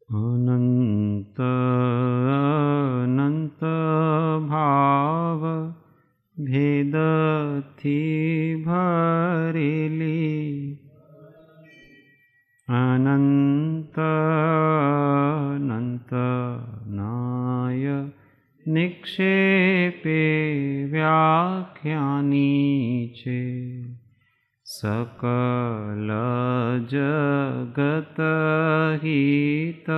अनंत अनंत भाव भेद थी भरेली, अनंत अनंत नाय निक्षेपे व्याख्यानी छे। सकल जगत हित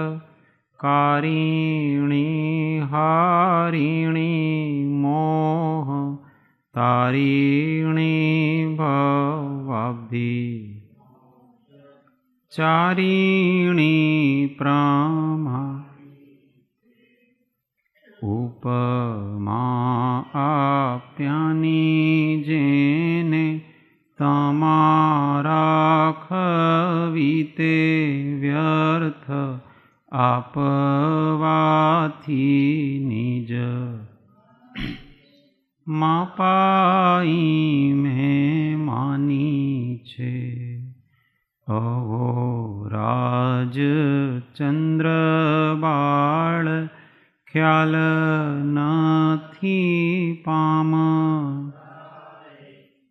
कारिणी हारिणी मोह तारिणी भवाब्धि चारिणी प्रमा उपमा आप्यानी जेने तमारा खवीते व्यर्थ आपवाथी निज मापाई में मानी छे। अवो राज चंद्र बाळ ख्याल नथी पाम,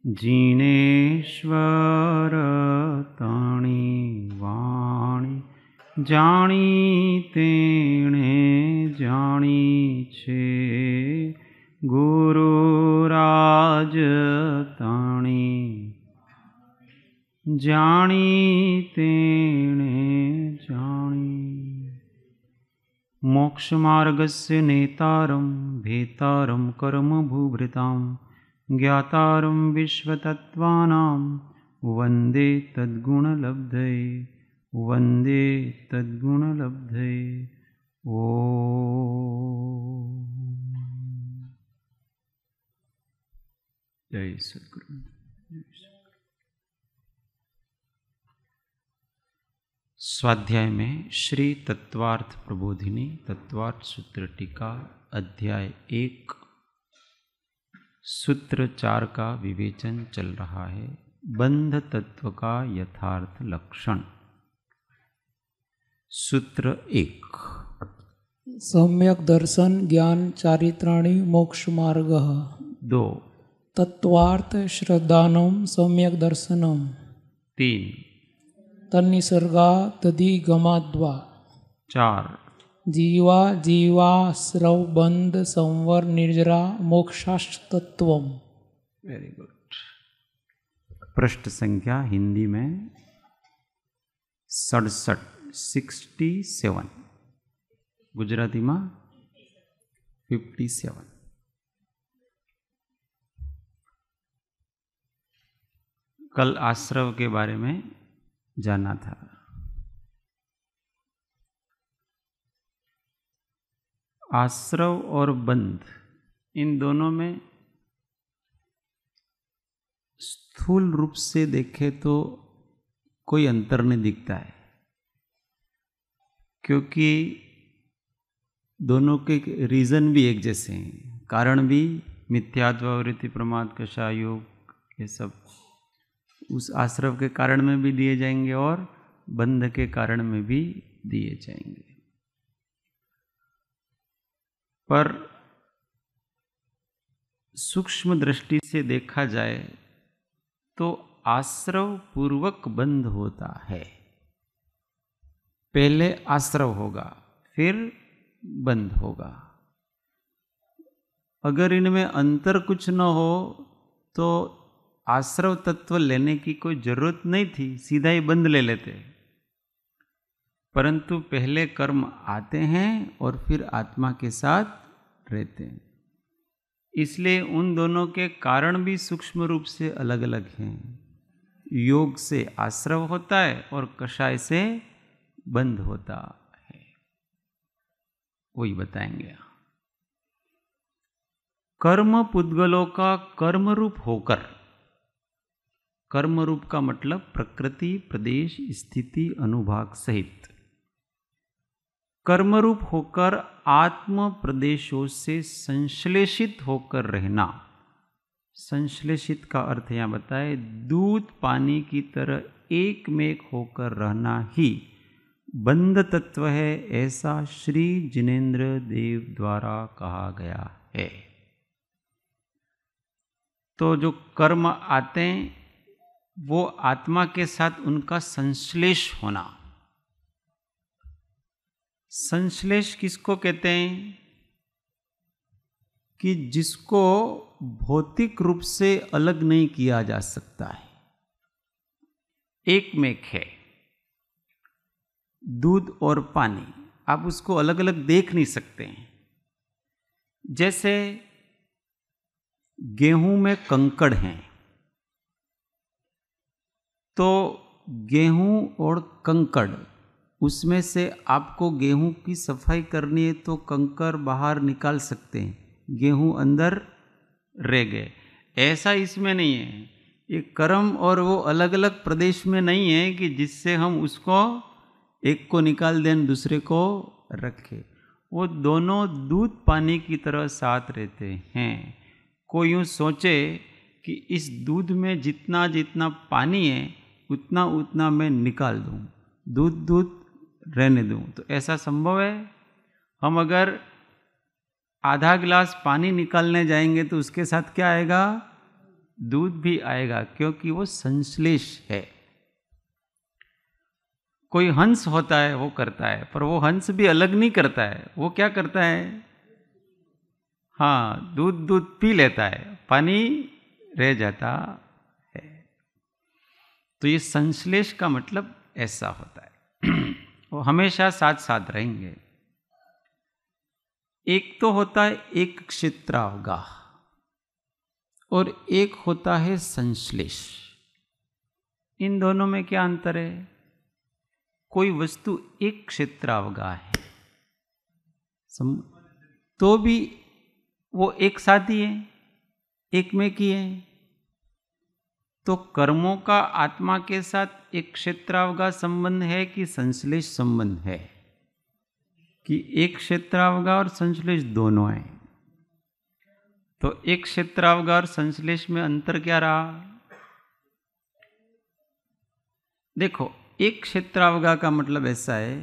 जिनेश्वर तणी वाणी जाणी तेणे जाणी छे। गुरुराज तणी जाणी तेणे जाणी। मोक्षमार्गस्य नेतारं भेतारं कर्मभूभृतां ज्ञातारं विश्वतत्त्वानां वन्दे तद्गुणलब्धये, वन्दे तद्गुणलब्धये। ओम जय सद्गुरु। स्वाध्याय में श्री तत्वार्थ प्रबोधिनी तत्वार्थ सूत्र टीका अध्याय 1 सूत्र 4 का विवेचन चल रहा है। बंध तत्व का यथार्थ लक्षण। सूत्र 1 सम्यक दर्शन ज्ञान चारित्राणि मोक्ष मार्ग। 2 तत्वार्थ श्रद्धानम सम्यक दर्शनम। 3 तन्निसर्गा तदिगमाद्वा। 4 जीवा जीवाश्रव बंध संवर निर्जरा मोक्षास्तत्वम। Very good. पृष्ठ संख्या हिंदी में 67 गुजराती में 57। कल आश्रव के बारे में जाना था। आश्रव और बंध इन दोनों में स्थूल रूप से देखे तो कोई अंतर नहीं दिखता है, क्योंकि दोनों के रीजन भी एक जैसे हैं। कारण भी मिथ्यात्ववृत्ति प्रमाद कषाय योग ये सब उस आश्रव के कारण में भी दिए जाएंगे और बंध के कारण में भी दिए जाएंगे। पर सूक्ष्म दृष्टि से देखा जाए तो आश्रव पूर्वक बंध होता है। पहले आश्रव होगा फिर बंध होगा। अगर इनमें अंतर कुछ न हो तो आश्रव तत्व लेने की कोई जरूरत नहीं थी, सीधा ही बंध ले लेते। परंतु पहले कर्म आते हैं और फिर आत्मा के साथ रहते हैं, इसलिए उन दोनों के कारण भी सूक्ष्म रूप से अलग अलग हैं। योग से आश्रव होता है और कषाय से बंध होता है, वही बताएंगे। कर्म पुद्गलों का कर्म रूप होकर, कर्म रूप का मतलब प्रकृति प्रदेश स्थिति अनुभाग सहित, कर्मरूप होकर आत्म प्रदेशों से संश्लेषित होकर रहना। संश्लेषित का अर्थ यहाँ बताए, दूध पानी की तरह एक में एक होकर रहना ही बंध तत्व है, ऐसा श्री जिनेन्द्र देव द्वारा कहा गया है। तो जो कर्म आते हैं वो आत्मा के साथ उनका संश्लेष होना। संश्लेष किसको कहते हैं? कि जिसको भौतिक रूप से अलग नहीं किया जा सकता है, एक में एक है। दूध और पानी आप उसको अलग अलग देख नहीं सकते हैं। जैसे गेहूं में कंकड़ हैं, तो गेहूं और कंकड़, उसमें से आपको गेहूं की सफाई करनी है तो कंकड़ बाहर निकाल सकते हैं, गेहूं अंदर रह गए। ऐसा इसमें नहीं है। ये कर्म और वो अलग अलग प्रदेश में नहीं है कि जिससे हम उसको एक को निकाल दें दूसरे को रखें। वो दोनों दूध पानी की तरह साथ रहते हैं। कोई यूँ सोचे कि इस दूध में जितना जितना पानी है उतना उतना मैं निकाल दूँ, दूध दूध रहने दूँ, तो ऐसा संभव है? हम अगर आधा गिलास पानी निकालने जाएंगे तो उसके साथ क्या आएगा? दूध भी आएगा, क्योंकि वो संश्लेष है। कोई हंस होता है वो करता है, पर वो हंस भी अलग नहीं करता है। वो क्या करता है? हाँ, दूध दूध पी लेता है, पानी रह जाता है। तो ये संश्लेष का मतलब ऐसा होता है। वो हमेशा साथ साथ रहेंगे। एक तो होता है एक क्षेत्रावगाह और एक होता है संश्लेष। इन दोनों में क्या अंतर है? कोई वस्तु एक क्षेत्रावगाह है तो भी वो एक साथ ही है, एक में की है। तो कर्मों का आत्मा के साथ एक क्षेत्रावगाह संबंध है कि संश्लेष संबंध है? कि एक क्षेत्रावगाह और संश्लेष दोनों है। तो एक क्षेत्रावगाह और संश्लेष में अंतर क्या रहा? देखो, एक क्षेत्रावगाह का मतलब ऐसा है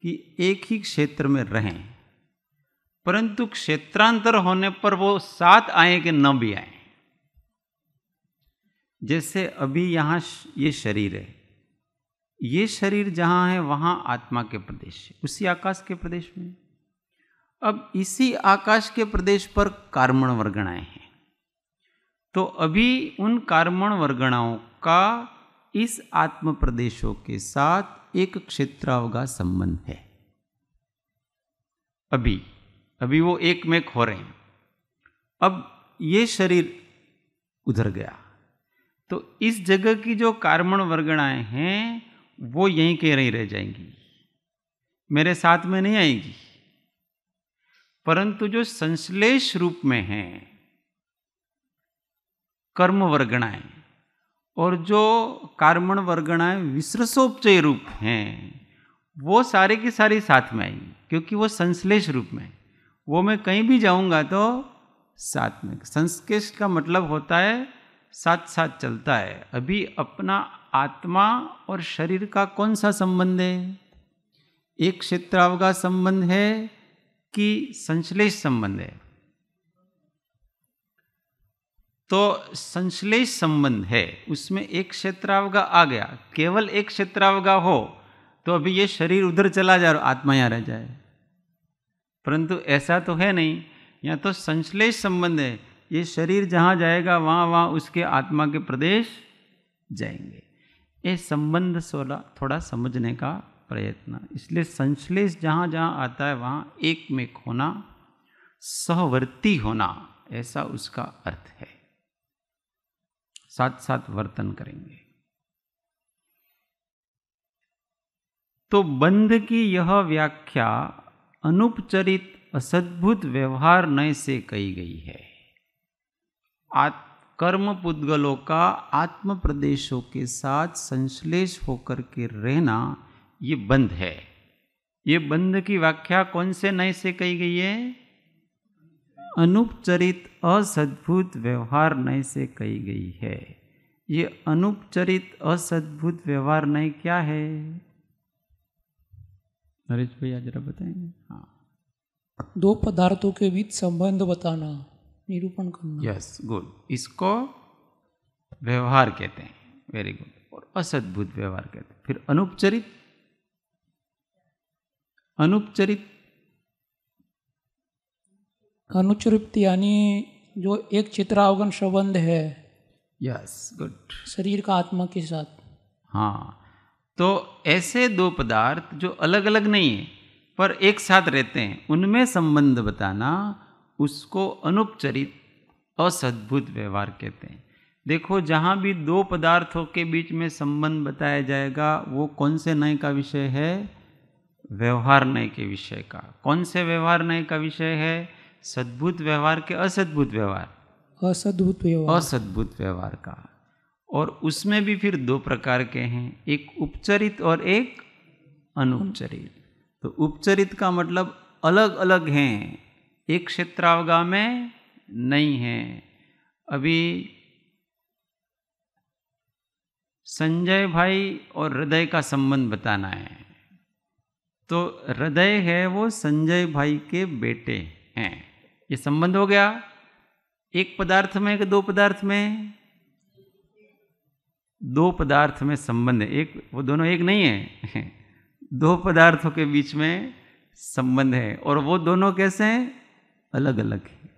कि एक ही क्षेत्र में रहें, परंतु क्षेत्रांतर होने पर वो साथ आए कि न भी आए। जैसे अभी यहाँ ये शरीर है, ये शरीर जहाँ है वहाँ आत्मा के प्रदेश है, उसी आकाश के प्रदेश में। अब इसी आकाश के प्रदेश पर कार्मण वर्गणाएं हैं, तो अभी उन कार्मण वर्गणाओं का इस आत्म प्रदेशों के साथ एक क्षेत्रावगाह संबंध है। अभी वो एक में खो रहे हैं। अब ये शरीर उधर गया, तो इस जगह की जो कार्मण वर्गणाएं हैं वो यहीं के यहीं रह जाएंगी, मेरे साथ में नहीं आएगी। परंतु जो संश्लेष रूप में हैं कर्म वर्गणाएं और जो कार्मण वर्गणाएं विसर्सोपचय रूप हैं, वो सारे की सारी साथ में आएंगी, क्योंकि वो संश्लेष रूप में। वो मैं कहीं भी जाऊंगा तो साथ में। संश्लेष का मतलब होता है साथ साथ चलता है। अभी अपना आत्मा और शरीर का कौन सा संबंध है? एक क्षेत्रावगाह संबंध है कि संश्लेष संबंध है? तो संश्लेष संबंध है, उसमें एक क्षेत्रावगाह आ गया। केवल एक क्षेत्रावगाह हो तो अभी ये शरीर उधर चला जाए और आत्मा यहाँ रह जाए, परंतु ऐसा तो है नहीं। यहाँ तो संश्लेष संबंध है, ये शरीर जहाँ जाएगा वहाँ वहाँ उसके आत्मा के प्रदेश जाएंगे। ये संबंध थोड़ा समझने का प्रयत्न। इसलिए संश्लेष जहाँ जहाँ आता है वहाँ एक में होना, सहवर्ती होना, ऐसा उसका अर्थ है। साथ साथ वर्तन करेंगे। तो बंध की यह व्याख्या अनुपचरित असद्भुत व्यवहार नय से कही गई है। कर्म पुद्गलों का आत्म प्रदेशों के साथ संश्लेष होकर के रहना ये बंध है। ये बंध की व्याख्या कौन से नय से कही गई है? अनुपचरित असद्भुत व्यवहार नय से कही गई है। ये अनुपचरित असद्भुत व्यवहार नय क्या है? नरेश भैया जरा बताएंगे। हाँ, दो पदार्थों के बीच संबंध बताना, निरूपण करना। Yes, good. इसको व्यवहार कहते हैं, वेरी गुड। और असद्भुत व्यवहार कहते हैं। फिर अनुपचरित, अनुपचरित अनुचरित यानी जो एक चित्रावगन संबंध है, यस, गुड, शरीर का आत्मा के साथ। हाँ, तो ऐसे दो पदार्थ जो अलग अलग नहीं है पर एक साथ रहते हैं, उनमें संबंध बताना, उसको अनुपचरित असद्भुत व्यवहार कहते हैं। देखो, जहाँ भी दो पदार्थों के बीच में संबंध बताया जाएगा, वो कौन से नय का विषय है? व्यवहार नय के विषय का। कौन से व्यवहार नय का विषय है? सद्भुत व्यवहार के असद्भुत व्यवहार? असद्भुत व्यवहार। असद्भुत व्यवहार का। और उसमें भी फिर दो प्रकार के हैं, एक उपचरित और एक अनुपचरित। तो उपचरित का मतलब अलग अलग हैं, एक क्षेत्रावगा में नहीं है। अभी संजय भाई और हृदय का संबंध बताना है, तो हृदय है वो संजय भाई के बेटे हैं। ये संबंध हो गया एक पदार्थ में कि दो पदार्थ में? दो पदार्थ में संबंध है। एक, वो दोनों एक नहीं है, दो पदार्थों के बीच में संबंध है, और वो दोनों कैसे हैं? अलग अलग हैं।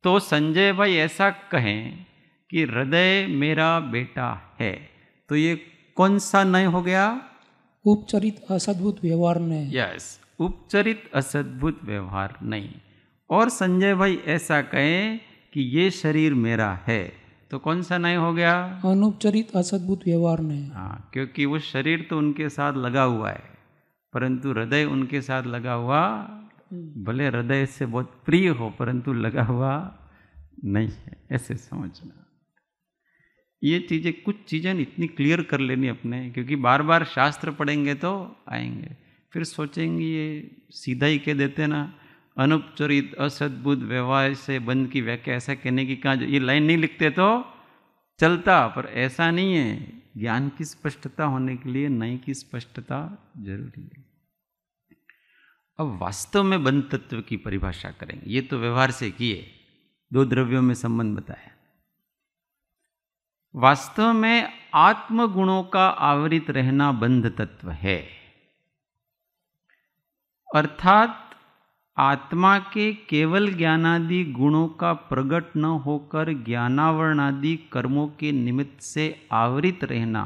तो संजय भाई ऐसा कहें कि हृदय मेरा बेटा है, तो ये कौन सा नय हो गया? उपचरित असद्भुत व्यवहार नय। यस, उपचरित असद्भुत व्यवहार नहीं। और संजय भाई ऐसा कहें कि ये शरीर मेरा है, तो कौन सा नय हो गया? अनुपचरित असद्भुत व्यवहार नय। हाँ, क्योंकि वो शरीर तो उनके साथ लगा हुआ है, परंतु हृदय उनके साथ लगा हुआ, भले हृदय से बहुत प्रिय हो परंतु लगा हुआ नहीं है, ऐसे समझना। ये चीज़ें, कुछ चीज़ें इतनी क्लियर कर लेनी अपने, क्योंकि बार बार शास्त्र पढ़ेंगे तो आएंगे, फिर सोचेंगे ये सीधा ही कह देते ना, अनुपचरित असद्भुत व्यवहार से बंध की व्याख्या ऐसा कहने की कहाँ, ये लाइन नहीं लिखते तो चलता, पर ऐसा नहीं है। ज्ञान की स्पष्टता होने के लिए नय की स्पष्टता जरूरी है। अब वास्तव में बंध तत्व की परिभाषा करेंगे। ये तो व्यवहार से किए, दो द्रव्यों में संबंध बताया। वास्तव में आत्म गुणों का आवरित रहना बंध तत्व है, अर्थात आत्मा के केवल ज्ञानादि गुणों का प्रकट न होकर ज्ञानावरणादि कर्मों के निमित्त से आवरित रहना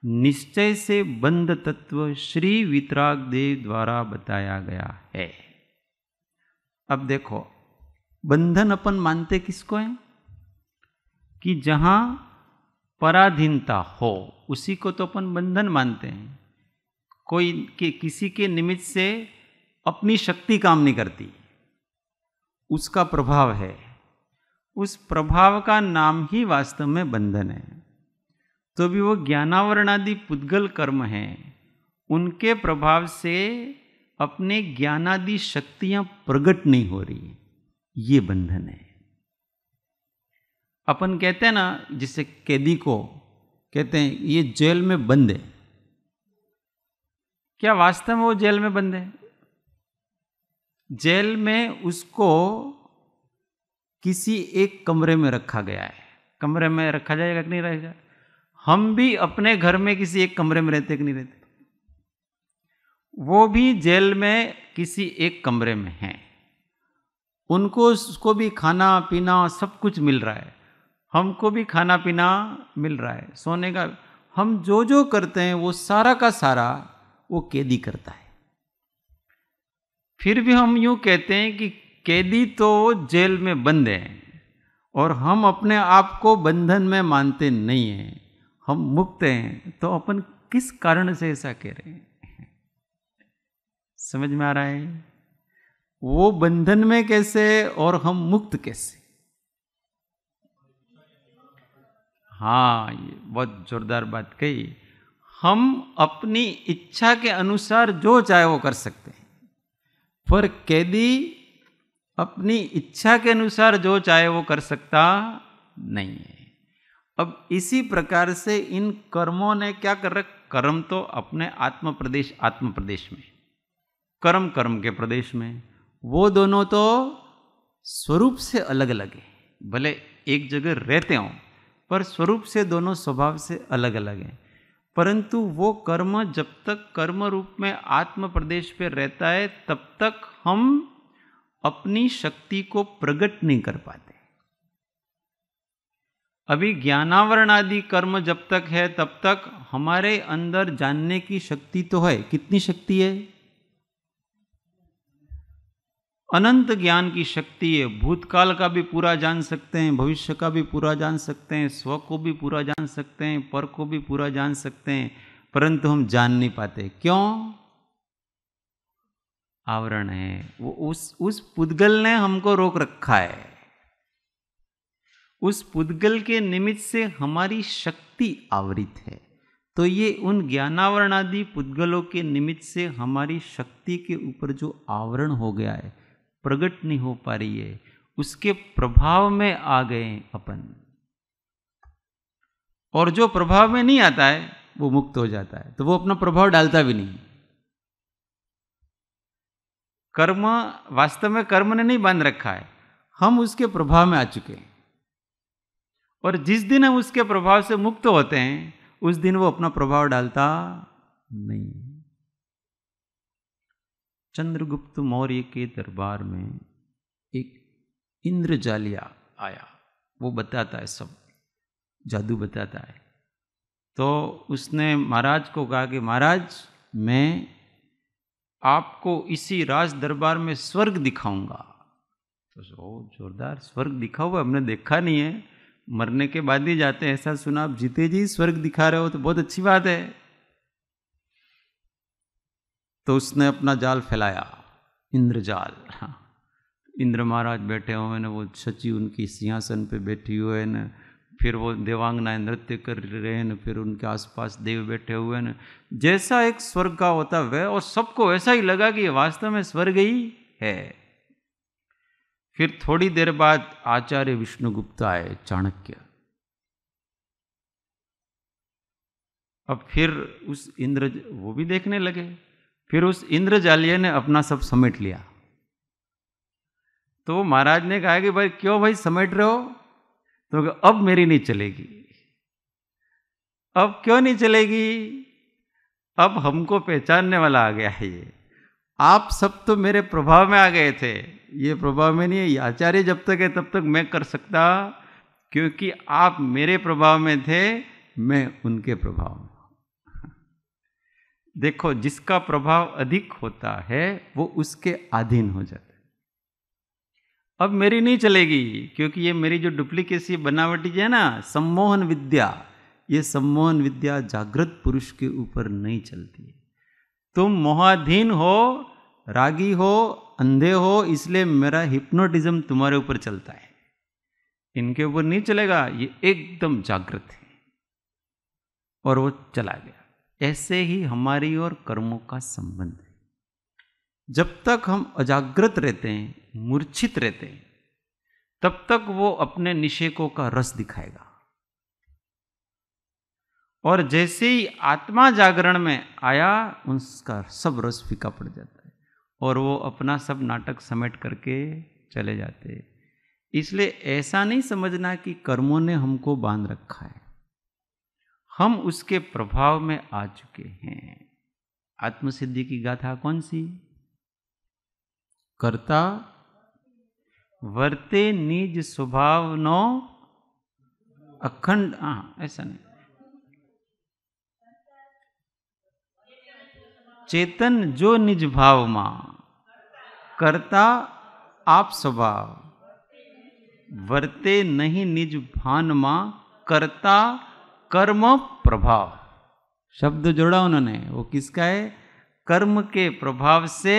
निश्चय से बंध तत्व श्री वितराग देव द्वारा बताया गया है। अब देखो, बंधन अपन मानते किसको है? कि जहां पराधीनता हो उसी को तो अपन बंधन मानते हैं। कोई किसी के निमित्त से अपनी शक्ति काम नहीं करती, उसका प्रभाव है, उस प्रभाव का नाम ही वास्तव में बंधन है। तो भी वो ज्ञानावरणादि पुद्गल कर्म हैं, उनके प्रभाव से अपने ज्ञानादि शक्तियां प्रकट नहीं हो रही, ये बंधन है। अपन कहते हैं ना, जिसे कैदी को कहते हैं ये जेल में बंद है, क्या वास्तव में वो जेल में बंद है? जेल में उसको किसी एक कमरे में रखा गया है। कमरे में रखा जाएगा कि नहीं रहेगा? हम भी अपने घर में किसी एक कमरे में रहते कि नहीं रहते? वो भी जेल में किसी एक कमरे में हैं, उनको उसको भी खाना पीना सब कुछ मिल रहा है, हमको भी खाना पीना मिल रहा है, सोने का, हम जो जो करते हैं वो सारा का सारा वो कैदी करता है। फिर भी हम यूं कहते हैं कि कैदी तो जेल में बंद है, और हम अपने आप को बंधन में मानते नहीं हैं, हम मुक्त हैं। तो अपन किस कारण से ऐसा कह रहे हैं? समझ में आ रहा है? वो बंधन में कैसे और हम मुक्त कैसे? हाँ, ये बहुत जोरदार बात कही। हम अपनी इच्छा के अनुसार जो चाहे वो कर सकते हैं, पर कैदी अपनी इच्छा के अनुसार जो चाहे वो कर सकता नहीं है। अब इसी प्रकार से इन कर्मों ने क्या कर रखा, कर्म तो अपने आत्म प्रदेश में, कर्म कर्म के प्रदेश में, वो दोनों तो स्वरूप से अलग अलग है। भले एक जगह रहते हों पर स्वरूप से दोनों स्वभाव से अलग अलग हैं। परंतु वो कर्म जब तक कर्म रूप में आत्म प्रदेश पे रहता है तब तक हम अपनी शक्ति को प्रकट नहीं कर पाते। अभी ज्ञानावरण आदि कर्म जब तक है तब तक हमारे अंदर जानने की शक्ति तो है। कितनी शक्ति है? अनंत ज्ञान की शक्ति है। भूतकाल का भी पूरा जान सकते हैं, भविष्य का भी पूरा जान सकते हैं, स्व को भी पूरा जान सकते हैं, पर को भी पूरा जान सकते हैं, परंतु हम जान नहीं पाते। क्यों? आवरण है। वो उस पुद्गल ने हमको रोक रखा है। उस पुद्गल के निमित्त से हमारी शक्ति आवृत है। तो ये उन ज्ञानावरण आदि पुद्गलों के निमित्त से हमारी शक्ति के ऊपर जो आवरण हो गया है, प्रकट नहीं हो पा रही है, उसके प्रभाव में आ गए अपन। और जो प्रभाव में नहीं आता है वो मुक्त हो जाता है, तो वो अपना प्रभाव डालता भी नहीं। कर्म वास्तव में कर्म ने नहीं बांध रखा है, हम उसके प्रभाव में आ चुके हैं। और जिस दिन हम उसके प्रभाव से मुक्त होते हैं उस दिन वो अपना प्रभाव डालता नहीं। चंद्रगुप्त मौर्य के दरबार में एक इंद्रजालिया आया। वो बताता है, सब जादू बताता है। तो उसने महाराज को कहा कि महाराज, मैं आपको इसी राज दरबार में स्वर्ग दिखाऊंगा। तो जोरदार, स्वर्ग दिखा हुआ हमने देखा नहीं है, मरने के बाद ही जाते हैं, ऐसा सुना। आप जीते जी स्वर्ग दिखा रहे हो तो बहुत अच्छी बात है। तो उसने अपना जाल फैलाया, इंद्रजाल। हाँ, इंद्र महाराज बैठे हुए न, वो शची उनकी सिंहासन पे बैठी हुए न, फिर वो देवांगनाएं नृत्य कर रहे हैं, फिर उनके आसपास देव बैठे हुए न। जैसा एक स्वर्ग का होता वह, और सबको ऐसा ही लगा कि वास्तव में स्वर्ग ही है। फिर थोड़ी देर बाद आचार्य विष्णुगुप्त आए, चाणक्य। अब फिर उस वो भी देखने लगे। फिर उस इंद्रजालिया ने अपना सब समेट लिया। तो महाराज ने कहा कि भाई क्यों भाई समेट रहे हो? तो अब मेरी नहीं चलेगी। अब क्यों नहीं चलेगी? अब हमको पहचानने वाला आ गया है ये। आप सब तो मेरे प्रभाव में आ गए थे, ये प्रभाव में नहीं है। ये आचार्य जब तक है तब तक मैं कर सकता, क्योंकि आप मेरे प्रभाव में थे, मैं उनके प्रभाव में। देखो, जिसका प्रभाव अधिक होता है वो उसके अधीन हो जाता है। अब मेरी नहीं चलेगी, क्योंकि ये मेरी जो डुप्लीकेसी बनावटी है ना, सम्मोहन विद्या, ये सम्मोहन विद्या जागृत पुरुष के ऊपर नहीं चलती है। तुम मोहाधीन हो, रागी हो, अंधे हो, इसलिए मेरा हिप्नोटिज्म तुम्हारे ऊपर चलता है, इनके ऊपर नहीं चलेगा। ये एकदम जागृत है। और वो चला गया। ऐसे ही हमारी और कर्मों का संबंध है। जब तक हम अजागृत रहते हैं, मूर्छित रहते हैं, तब तक वो अपने निषेकों का रस दिखाएगा। और जैसे ही आत्मा जागरण में आया, उसका सब रस फीका पड़ जाता है और वो अपना सब नाटक समेट करके चले जाते हैं। इसलिए ऐसा नहीं समझना कि कर्मों ने हमको बांध रखा है, हम उसके प्रभाव में आ चुके हैं। आत्मसिद्धि की गाथा कौन सी? कर्ता वर्ते निज स्वभाव नो अखंड। ऐसा नहीं, चेतन जो निज भाव मां, कर्ता आप स्वभाव, वर्ते नहीं निज भान मां, कर्ता कर्म प्रभाव। शब्द जोड़ा उन्होंने, वो किसका है? कर्म के प्रभाव से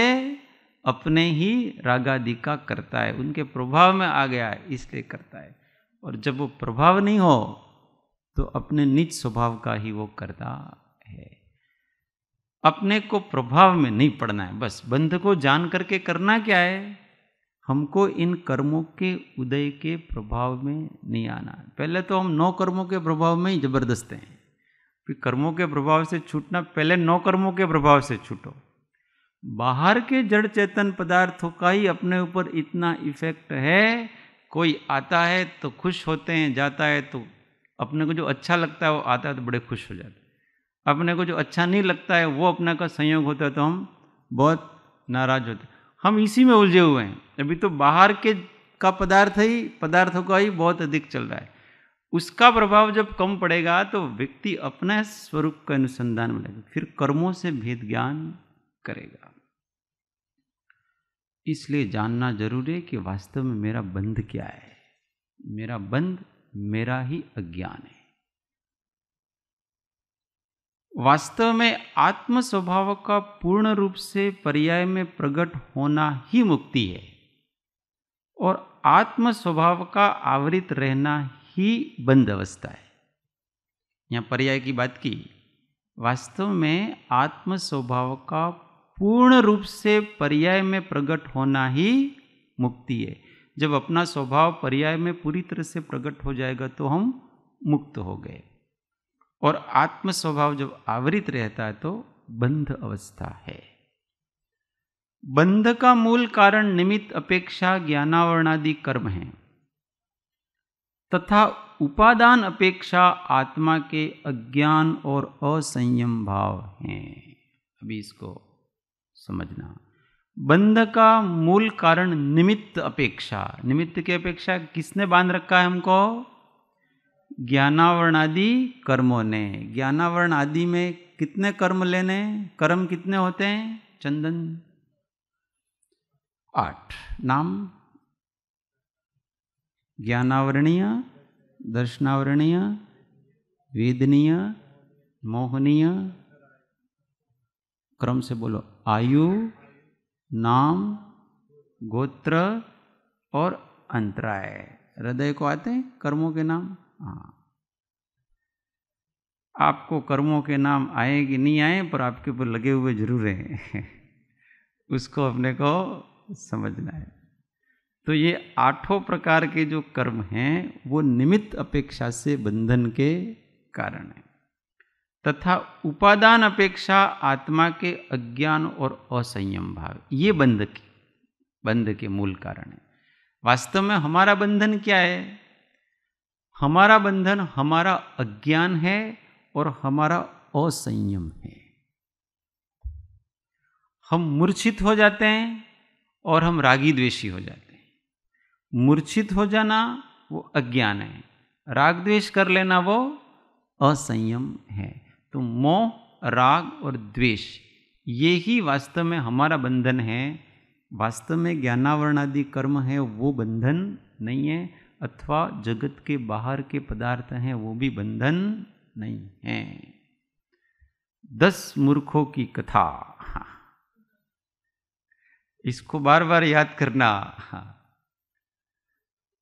अपने ही रागादि का करता है, उनके प्रभाव में आ गया है इसलिए करता है। और जब वो प्रभाव नहीं हो तो अपने निज स्वभाव का ही वो करता है। अपने को प्रभाव में नहीं पड़ना है। बस बंध को जान करके करना क्या है, हमको इन कर्मों के उदय के प्रभाव में नहीं आना। पहले तो हम 9 कर्मों के प्रभाव में ही जबरदस्त हैं, फिर कर्मों के प्रभाव से छूटना, पहले 9 कर्मों के प्रभाव से छूटो। बाहर के जड़ चेतन पदार्थों का ही अपने ऊपर इतना इफेक्ट है, कोई आता है तो खुश होते हैं, जाता है तो अपने को जो अच्छा लगता है वो आता है तो बड़े खुश हो जाते हैं, अपने को जो अच्छा नहीं लगता है वो अपने का संयोग होता है तो हम बहुत नाराज होते हैं। हम इसी में उलझे हुए हैं। अभी तो बाहर के का पदार्थों का ही बहुत अधिक चल रहा है। उसका प्रभाव जब कम पड़ेगा तो व्यक्ति अपना स्वरूप का अनुसंधान में लगेगा, फिर कर्मों से भेद ज्ञान करेगा। इसलिए जानना जरूरी है कि वास्तव में मेरा बंध क्या है। मेरा बंध मेरा ही अज्ञान है। वास्तव में आत्म स्वभाव का पूर्ण रूप से पर्याय में प्रकट होना ही मुक्ति है, और आत्म स्वभाव का आवृत रहना ही बंध अवस्था है। यहां पर्याय की बात की। वास्तव में आत्म स्वभाव का पूर्ण रूप से पर्याय में प्रकट होना ही मुक्ति है। जब अपना स्वभाव पर्याय में पूरी तरह से प्रकट हो जाएगा तो हम मुक्त हो गए, और आत्म स्वभाव जब आवृत रहता है तो बंध अवस्था है। बंध का मूल कारण निमित्त अपेक्षा ज्ञानावरणादि कर्म है, तथा उपादान अपेक्षा आत्मा के अज्ञान और असंयम भाव हैं। अभी इसको समझना। बंध का मूल कारण निमित्त अपेक्षा। निमित्त की अपेक्षा किसने बांध रखा है हमको? ज्ञानावरण आदि कर्मों ने। ज्ञानावरण आदि में कितने कर्म लेने? कर्म कितने होते हैं? चंदन 8 नाम। ज्ञानावरणीय, दर्शनावरणीय, वेदनीय, मोहनीय, क्रम से बोलो, आयु, नाम, गोत्र और अंतराय। हृदय को आते हैं कर्मों के नाम। हाँ, आपको कर्मों के नाम आए कि नहीं आए, पर आपके ऊपर लगे हुए जरूर हैं उसको अपने को समझना है। तो ये 8 प्रकार के जो कर्म हैं वो निमित्त अपेक्षा से बंधन के कारण है, तथा उपादान अपेक्षा आत्मा के अज्ञान और असंयम भाव, ये बंध के मूल कारण है। वास्तव में हमारा बंधन क्या है? हमारा बंधन हमारा अज्ञान है और हमारा असंयम है। हम मूर्छित हो जाते हैं और हम रागी द्वेषी हो जाते हैं। मूर्छित हो जाना वो अज्ञान है, राग द्वेष कर लेना वो असंयम है। तो मोह, राग और द्वेष ये ही वास्तव में हमारा बंधन है। वास्तव में ज्ञानावरण आदि कर्म है वो बंधन नहीं है, अथवा जगत के बाहर के पदार्थ हैं वो भी बंधन नहीं है। 10 मूर्खों की कथा, इसको बार बार याद करना।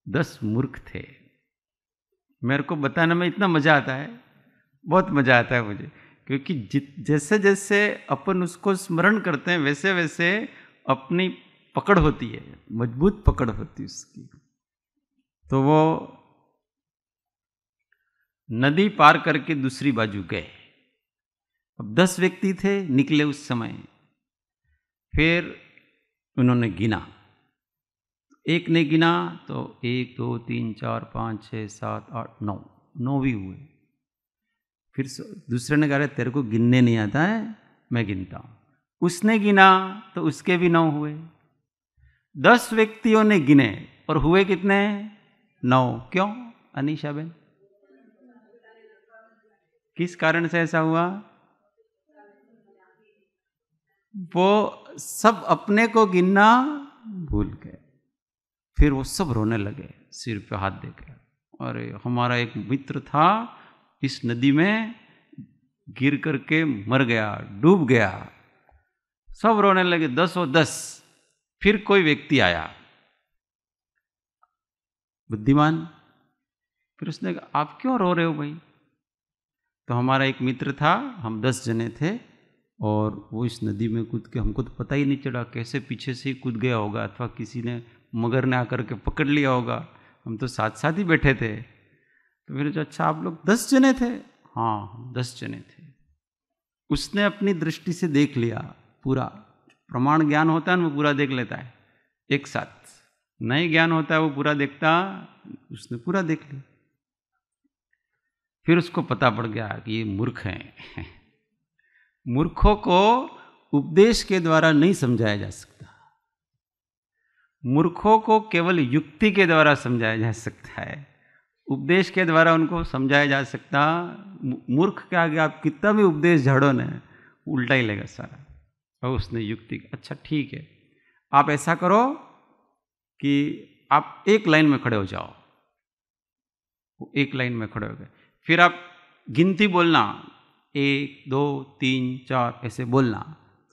10 मूर्ख थे। मेरे को बताने में इतना मजा आता है, बहुत मजा आता है मुझे, क्योंकि जैसे जैसे अपन उसको स्मरण करते हैं वैसे वैसे अपनी पकड़ होती है, मजबूत पकड़ होती है उसकी। तो वो नदी पार करके दूसरी बाजू गए। अब 10 व्यक्ति थे निकले उस समय। फिर उन्होंने गिना, एक ने गिना तो 1 2 3 4 5 6 7 8 9 भी हुए। फिर दूसरे ने कहा तेरे को गिनने नहीं आता है, मैं गिनता हूं। उसने गिना तो उसके भी 9 हुए। 10 व्यक्तियों ने गिने और हुए कितने? 9। क्यों अनीशा बहन, किस कारण से ऐसा हुआ? वो सब अपने को गिनना भूल गए। फिर वो सब रोने लगे, सिर पे हाथ देकर, अरे हमारा एक मित्र था इस नदी में गिर करके मर गया, डूब गया। सब रोने लगे, 10। फिर कोई व्यक्ति आया बुद्धिमान। फिर उसने कहा आप क्यों रो रहे हो भाई? तो हमारा एक मित्र था, हम 10 जने थे, और वो इस नदी में कूद के, हमको तो पता ही नहीं चला कैसे पीछे से ही कूद गया होगा, अथवा किसी ने, मगर ने आकर के पकड़ लिया होगा। हम तो साथ साथ ही बैठे थे। तो फिर जो, अच्छा आप लोग 10 जने थे? हाँ 10 जने थे। उसने अपनी दृष्टि से देख लिया पूरा। प्रमाण ज्ञान होता है ना, वो पूरा देख लेता है एक साथ। नहीं ज्ञान होता है वो पूरा देखता, उसने पूरा देख लिया। फिर उसको पता पड़ गया कि ये मूर्ख हैं। मूर्खों को उपदेश के द्वारा नहीं समझाया जा सकता, मूर्खों को केवल युक्ति के द्वारा समझाया जा सकता है, उपदेश के द्वारा उनको समझाया जा सकता। मूर्ख के आगे आप कितना भी उपदेश झाड़ो न, उल्टा ही लेगा सारा। और उसने युक्ति, अच्छा ठीक है आप ऐसा करो कि आप एक लाइन में खड़े हो जाओ। वो एक लाइन में खड़े हो गए। फिर आप गिनती बोलना, 1 2 3 4 ऐसे बोलना।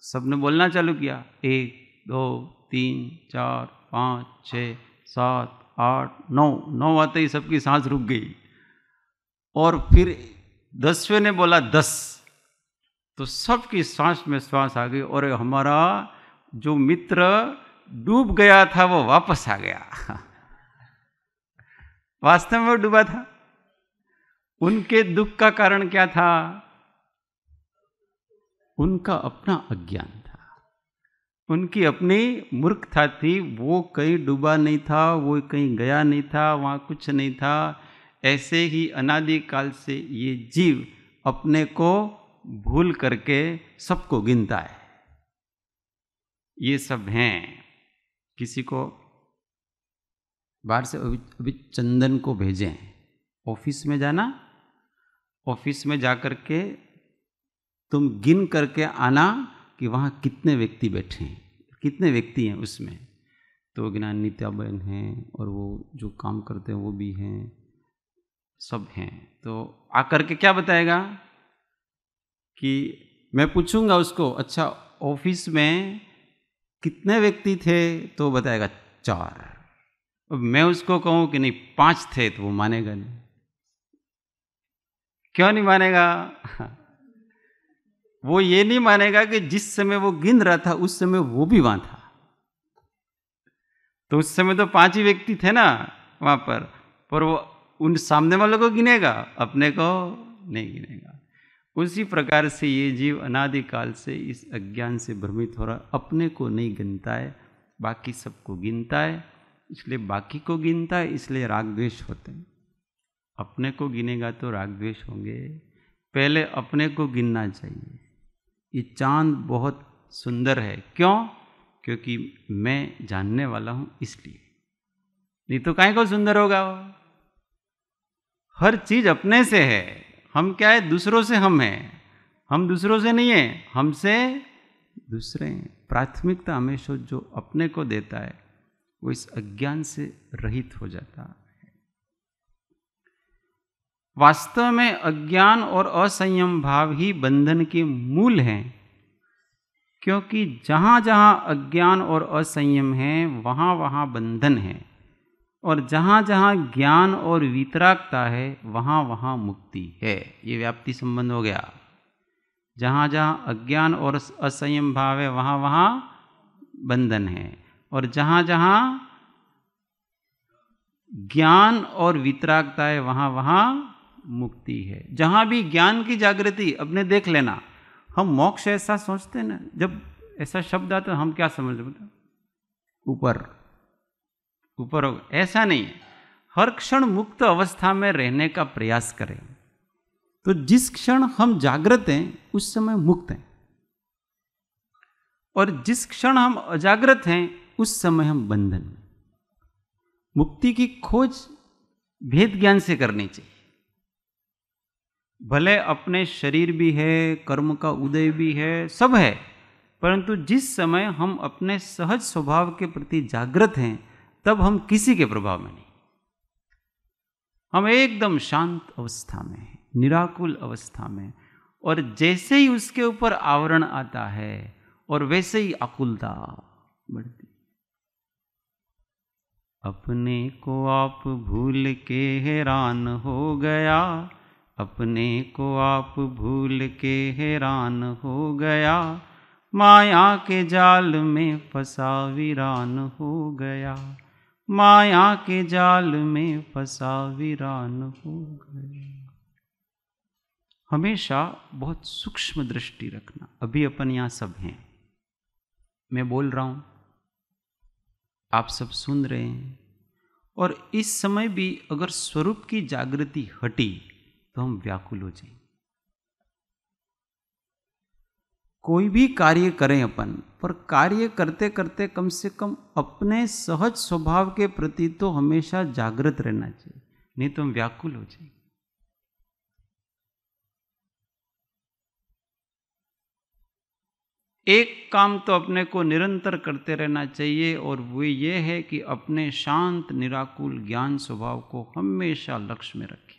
सबने बोलना चालू किया, 1 2 3 4 5 6 7 8 9। 9 आते ही सबकी सांस रुक गई। और फिर 10वें ने बोला 10, तो सबकी सांस में श्वास आ गई। और हमारा जो मित्र डूब गया था वो वापस आ गया। वास्तव में वो डूबा था। उनके दुख का कारण क्या था? उनका अपना अज्ञान था, उनकी अपनी मूर्खता थी। वो कहीं डूबा नहीं था, वो कहीं गया नहीं था, वहाँ कुछ नहीं था। ऐसे ही अनादिकाल से ये जीव अपने को भूल करके सबको गिनता है। ये सब हैं। किसी को बाहर से अभी चंदन को भेजें ऑफिस में जाना, ऑफिस में जा कर के तुम गिन करके आना कि वहाँ कितने व्यक्ति बैठे हैं, कितने व्यक्ति हैं उसमें। तो गिना नित्याबेन हैं और वो जो काम करते हैं वो भी हैं, सब हैं। तो आकर के क्या बताएगा कि मैं पूछूंगा उसको, अच्छा ऑफिस में कितने व्यक्ति थे? तो बताएगा 4। अब मैं उसको कहूँ कि नहीं 5 थे, तो वो मानेगा नहीं। क्यों नहीं मानेगा? वो ये नहीं मानेगा कि जिस समय वो गिन रहा था उस समय वो भी वहां था। तो उस समय तो 5 ही व्यक्ति थे ना वहां पर वो उन सामने वालों को गिनेगा, अपने को नहीं गिनेगा। उसी प्रकार से ये जीव अनादिकाल से इस अज्ञान से भ्रमित हो रहा, अपने को नहीं गिनता है, बाकी सबको गिनता है। इसलिए बाकी को गिनता है, इसलिए राग द्वेष होते हैं। अपने को गिनेगा तो राग द्वेष होंगे। पहले अपने को गिनना चाहिए। ये चांद बहुत सुंदर है, क्यों? क्योंकि मैं जानने वाला हूं इसलिए, नहीं तो काहे को सुंदर होगा वो? हर चीज अपने से है। हम क्या है? दूसरों से हम हैं। हम दूसरों से नहीं है, हमसे दूसरे हैं। प्राथमिकता हमेशा जो अपने को देता है वो इस अज्ञान से रहित हो जाता है। वास्तव में अज्ञान और असंयम भाव ही बंधन के मूल हैं, क्योंकि जहां जहां अज्ञान और असंयम है वहां वहां बंधन है, और जहां जहां ज्ञान और वितरागता है वहां वहां मुक्ति है। ये व्याप्ति संबंध हो गया। जहां जहां अज्ञान और असंयम भाव है वहां वहां बंधन है, और जहां जहां ज्ञान और वितरागता है वहां वहां मुक्ति है। जहां भी ज्ञान की जागृति, अपने देख लेना, हम मोक्ष ऐसा सोचते हैं ना, जब ऐसा शब्द आता है हम क्या समझते? ऊपर ऊपर हो, ऐसा नहीं है। हर क्षण मुक्त अवस्था में रहने का प्रयास करें। तो जिस क्षण हम जागृत हैं उस समय मुक्त हैं, और जिस क्षण हम अजागृत हैं उस समय हम बंधन में। मुक्ति की खोज भेद ज्ञान से करनी चाहिए। भले अपने शरीर भी है, कर्म का उदय भी है, सब है, परंतु जिस समय हम अपने सहज स्वभाव के प्रति जागृत हैं तब हम किसी के प्रभाव में नहीं, हम एकदम शांत अवस्था में हैं, निराकुल अवस्था में। और जैसे ही उसके ऊपर आवरण आता है और वैसे ही आकुलता बढ़ती। अपने को आप भूल के हैरान हो गया, अपने को आप भूल के हैरान हो गया, माया के जाल में फंसा वीरान हो गया, माया के जाल में फंसा वीरान हो गया। हमेशा बहुत सूक्ष्म दृष्टि रखना। अभी अपन यहां सब हैं, मैं बोल रहा हूं, आप सब सुन रहे हैं, और इस समय भी अगर स्वरूप की जागृति हटी तो हम व्याकुल हो जाएंगे। कोई भी कार्य करें अपन, पर कार्य करते करते कम से कम अपने सहज स्वभाव के प्रति तो हमेशा जागृत रहना चाहिए, नहीं तो हम व्याकुल हो जाएंगे। एक काम तो अपने को निरंतर करते रहना चाहिए, और वो ये है कि अपने शांत निराकुल ज्ञान स्वभाव को हमेशा लक्ष्य में रखें।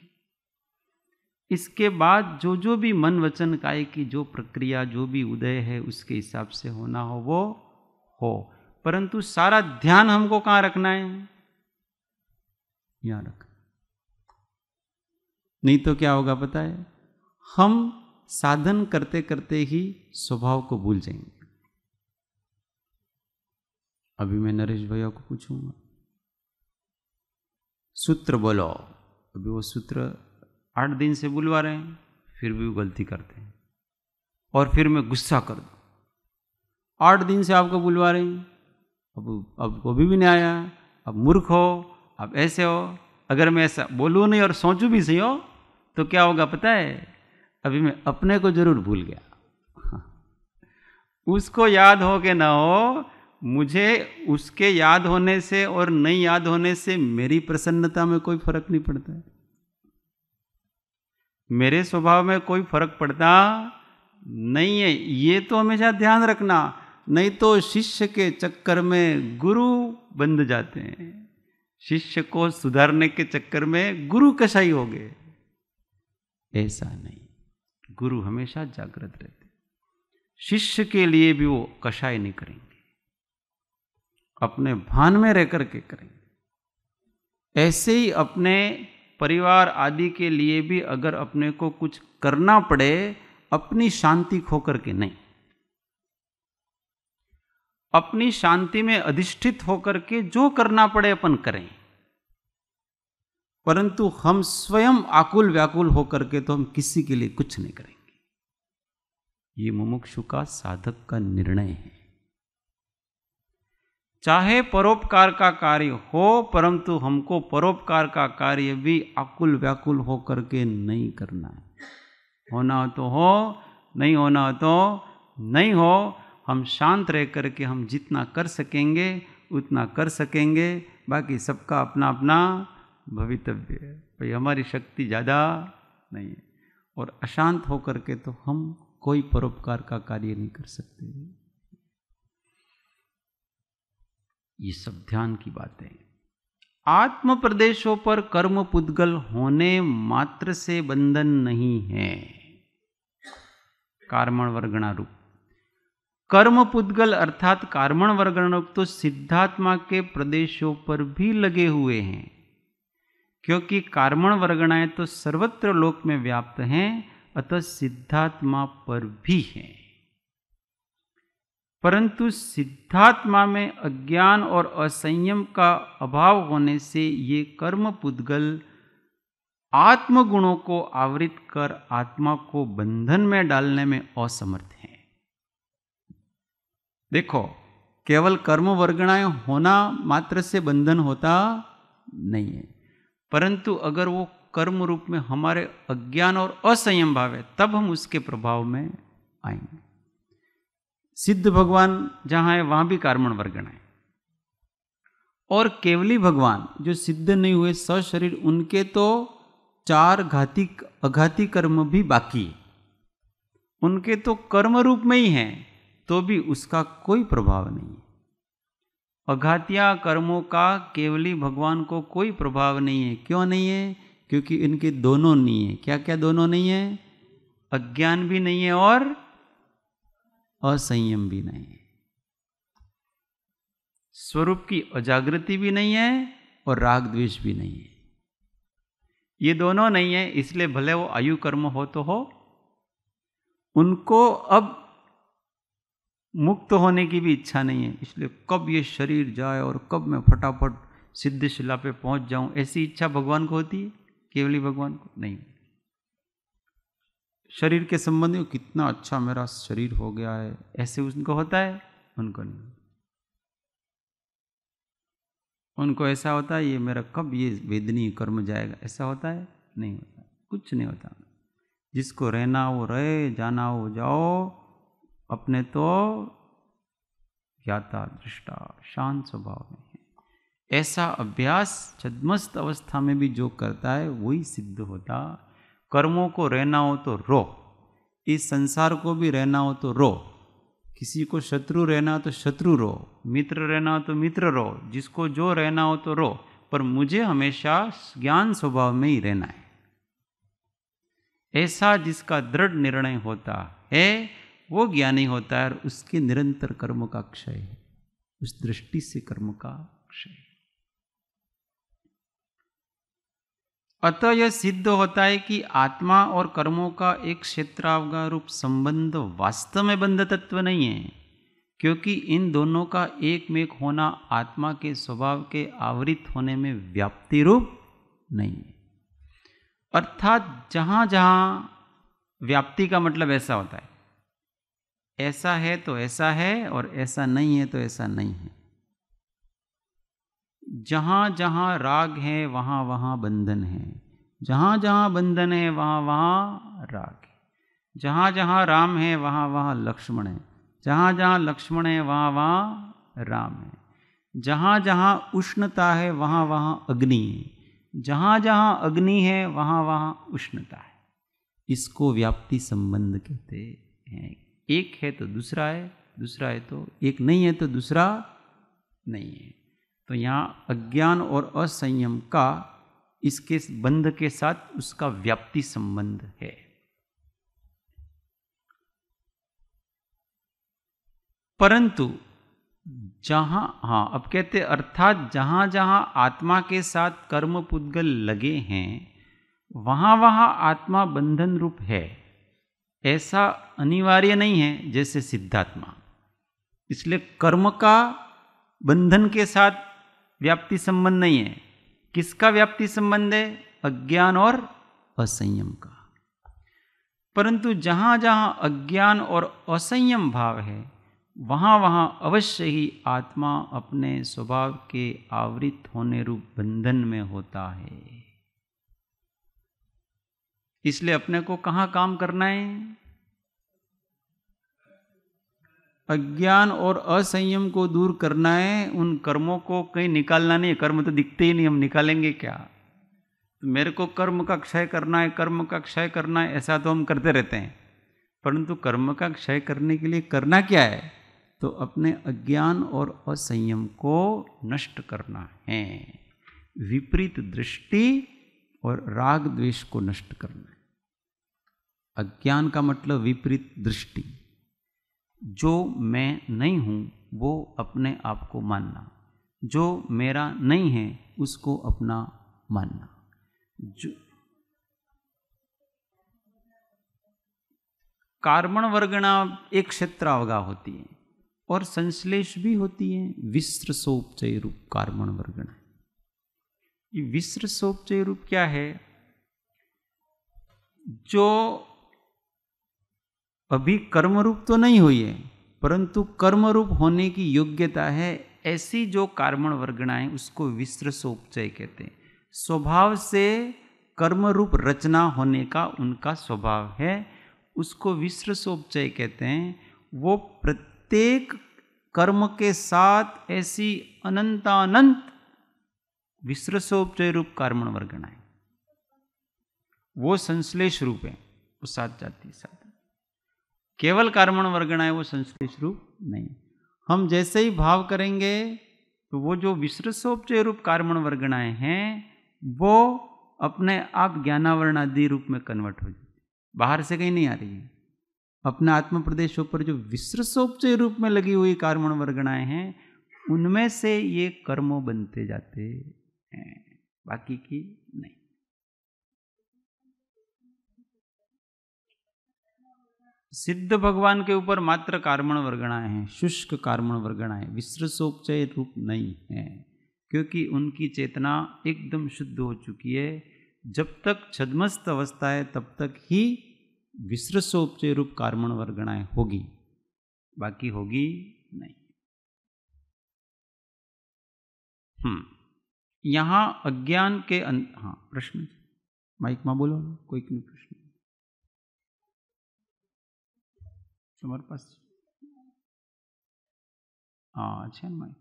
इसके बाद जो जो भी मन वचन काय की जो प्रक्रिया, जो भी उदय है, उसके हिसाब से होना हो वो हो, परंतु सारा ध्यान हमको कहां रखना है? यहां रखना। नहीं तो क्या होगा पता है? हम साधन करते करते ही स्वभाव को भूल जाएंगे। अभी मैं नरेश भैया को पूछूंगा, सूत्र बोलो। अभी वो सूत्र 8 दिन से बुलवा रहे हैं, फिर भी वो गलती करते हैं, और फिर मैं गुस्सा कर दूं, 8 दिन से आपको बुलवा रहे हैं, अब वो भी नहीं आया, अब मूर्ख हो, अब ऐसे हो। अगर मैं ऐसा बोलूं नहीं और सोचूं भी सही हो तो क्या होगा पता है? अभी मैं अपने को जरूर भूल गया। उसको याद हो कि ना हो, मुझे उसके याद होने से और नहीं याद होने से मेरी प्रसन्नता में कोई फर्क नहीं पड़ता है, मेरे स्वभाव में कोई फर्क पड़ता नहीं है। ये तो हमेशा ध्यान रखना, नहीं तो शिष्य के चक्कर में गुरु बंध जाते हैं। शिष्य को सुधारने के चक्कर में गुरु कसाई हो गए। ऐसा नहीं, गुरु हमेशा जागृत रहते, शिष्य के लिए भी वो कसाई नहीं करेंगे, अपने भान में रह करके करेंगे। ऐसे ही अपने परिवार आदि के लिए भी अगर अपने को कुछ करना पड़े, अपनी शांति खो करके नहीं, अपनी शांति में अधिष्ठित होकर के जो करना पड़े अपन करें, परंतु हम स्वयं आकुल व्याकुल होकर के तो हम किसी के लिए कुछ नहीं करेंगे। ये मुमुक्षु का साधक का निर्णय है। चाहे परोपकार का कार्य हो, परंतु हमको परोपकार का कार्य भी आकुल व्याकुल होकर के नहीं करना है। होना हो तो हो, नहीं होना हो तो नहीं हो। हम शांत रह करके हम जितना कर सकेंगे उतना कर सकेंगे, बाकी सबका अपना अपना भवितव्य है। भाई हमारी शक्ति ज़्यादा नहीं है, और अशांत होकर के तो हम कोई परोपकार का कार्य नहीं कर सकते। ये सब ध्यान की बात है। आत्म प्रदेशों पर कर्म पुद्गल होने मात्र से बंधन नहीं है। कार्मण वर्गणा रूप कर्म पुद्गल अर्थात कार्मण वर्गण रूप तो सिद्धात्मा के प्रदेशों पर भी लगे हुए हैं, क्योंकि कार्मण वर्गणाएं तो सर्वत्र लोक में व्याप्त हैं, अतः सिद्धात्मा पर भी हैं। परंतु सिद्धात्मा में अज्ञान और असंयम का अभाव होने से ये कर्म पुद्गल आत्मगुणों को आवृत कर आत्मा को बंधन में डालने में असमर्थ हैं। देखो, केवल कर्म वर्गणाएं होना मात्र से बंधन होता नहीं है, परंतु अगर वो कर्म रूप में हमारे अज्ञान और असंयम भाव है, तब हम उसके प्रभाव में आएंगे। सिद्ध भगवान जहां है वहां भी कार्मण वर्गण है, और केवली भगवान जो सिद्ध नहीं हुए सशरीर, उनके तो 4 अघाती कर्म भी बाकी है। उनके तो कर्म रूप में ही हैं, तो भी उसका कोई प्रभाव नहीं है। अघातिया कर्मों का केवली भगवान को कोई प्रभाव नहीं है। क्यों नहीं है? क्योंकि इनके दोनों नहीं है। क्या क्या दोनों नहीं है? अज्ञान भी नहीं है और असंयम भी नहीं है। स्वरूप की अजागृति भी नहीं है और राग द्वेष भी नहीं है। ये दोनों नहीं है, इसलिए भले वो आयु कर्म हो तो हो, उनको अब मुक्त होने की भी इच्छा नहीं है, इसलिए कब ये शरीर जाए और कब मैं फटाफट सिद्ध शिला पे पहुंच जाऊं, ऐसी इच्छा भगवान को होती है? केवली भगवान को नहीं। शरीर के संबंध में कितना अच्छा मेरा शरीर हो गया है, ऐसे उनको होता है? उनको नहीं। उनको ऐसा होता है ये मेरा कब ये वेदनीय कर्म जाएगा, ऐसा होता है? नहीं होता, कुछ नहीं होता। जिसको रहना हो रहे, जाना हो जाओ, अपने तो ज्ञाता दृष्टा शांत स्वभाव में है। ऐसा अभ्यास छद्मस्त अवस्था में भी जो करता है वही सिद्ध होता। कर्मों को रहना हो तो रो, इस संसार को भी रहना हो तो रो, किसी को शत्रु रहना हो तो शत्रु रो, मित्र रहना हो तो मित्र रो, जिसको जो रहना हो तो रो, पर मुझे हमेशा ज्ञान स्वभाव में ही रहना है। ऐसा जिसका दृढ़ निर्णय होता है वो ज्ञानी होता है, और उसके निरंतर कर्म का क्षय है, उस दृष्टि से कर्म का क्षय। अतः यह सिद्ध होता है कि आत्मा और कर्मों का एक क्षेत्रावगाह रूप संबंध वास्तव में बंध तत्व नहीं है, क्योंकि इन दोनों का एक में एक होना आत्मा के स्वभाव के आवृत होने में व्याप्ति रूप नहीं है। अर्थात जहां जहां व्याप्ति का मतलब ऐसा होता है, ऐसा है तो ऐसा है और ऐसा नहीं है तो ऐसा नहीं है। जहां जहां राग है वहां वहां बंधन है, जहां जहां बंधन है वहां वहां राग है, जहां जहां राम है वहां वहां लक्ष्मण है, जहां जहां लक्ष्मण है वहां वहां राम है, जहां जहां उष्णता है वहां वहां अग्नि है, जहां जहां अग्नि है वहां वहां उष्णता है। इसको व्याप्ति संबंध कहते हैं। एक है तो दूसरा है, दूसरा है तो एक नहीं है तो दूसरा नहीं है। तो यहाँ अज्ञान और असंयम का इसके बंध के साथ उसका व्याप्ति संबंध है। परंतु जहां, अब कहते अर्थात जहां जहां आत्मा के साथ कर्म पुद्गल लगे हैं वहां वहां आत्मा बंधन रूप है, ऐसा अनिवार्य नहीं है जैसे सिद्धात्मा। इसलिए कर्म का बंधन के साथ व्याप्ति संबंध नहीं है। किसका व्याप्ति संबंध है? अज्ञान और असंयम का। परंतु जहां जहां अज्ञान और असंयम भाव है वहां वहां अवश्य ही आत्मा अपने स्वभाव के आवृत होने रूप बंधन में होता है। इसलिए अपने को कहां काम करना है? अज्ञान और असंयम को दूर करना है। उन कर्मों को कहीं निकालना नहीं है, कर्म तो दिखते ही नहीं, हम निकालेंगे क्या? तो मेरे को कर्म का क्षय करना है, कर्म का क्षय करना है, ऐसा तो हम करते रहते हैं। परंतु कर्म का क्षय करने के लिए करना क्या है? तो अपने अज्ञान और असंयम को नष्ट करना है। विपरीत दृष्टि और राग द्वेष को नष्ट करना है। अज्ञान का मतलब विपरीत दृष्टि, जो मैं नहीं हूं वो अपने आप को मानना, जो मेरा नहीं है उसको अपना मानना। जो कार्मण वर्गणा एक क्षेत्रावगाह होती है और संश्लेष भी होती है। विस्र सोपचय रूप कार्मण वर्गणा। ये विस्र सोपचय रूप क्या है? जो अभी कर्म रूप तो नहीं हुई है परंतु कर्म रूप होने की योग्यता है, ऐसी जो कार्मण वर्गणाएं उसको विस्र सोपचय कहते हैं। स्वभाव से कर्म रूप रचना होने का उनका स्वभाव है, उसको विस्र सोपचय कहते हैं। वो प्रत्येक कर्म के साथ ऐसी अनंतानंत विस्र सोपचय रूप कार्मण वर्गणाएं, वो संश्लेष रूप है, वो साथ जाती साथ। केवल कार्मण वर्गणाएं वो संश्लेष रूप नहीं। हम जैसे ही भाव करेंगे तो वो जो विसृसोपचय रूप कार्मण वर्गणाएं हैं वो अपने आप ज्ञानावरण आदि रूप में कन्वर्ट हो जाती, बाहर से कहीं नहीं आ रही है। अपने आत्म प्रदेशों पर जो विसृसोपचय रूप में लगी हुई कार्मण वर्गणाएं हैं उनमें से ये कर्म बनते जाते हैं, बाकी की नहीं। सिद्ध भगवान के ऊपर मात्र कार्मण वर्गणाएं हैं, शुष्क कार्मण वर्गणाएं, विसृसोपचय रूप नहीं है, क्योंकि उनकी चेतना एकदम शुद्ध हो चुकी है। जब तक छद्मस्त अवस्था है तब तक ही विसृसोपचय रूप कार्मण वर्गणाएं होगी, बाकी होगी नहीं। यहां अज्ञान के हाँ प्रश्न माइक में बोलो, कोई नहीं प्रश्न तुम्हारे पास? हाँ अच्छा माइक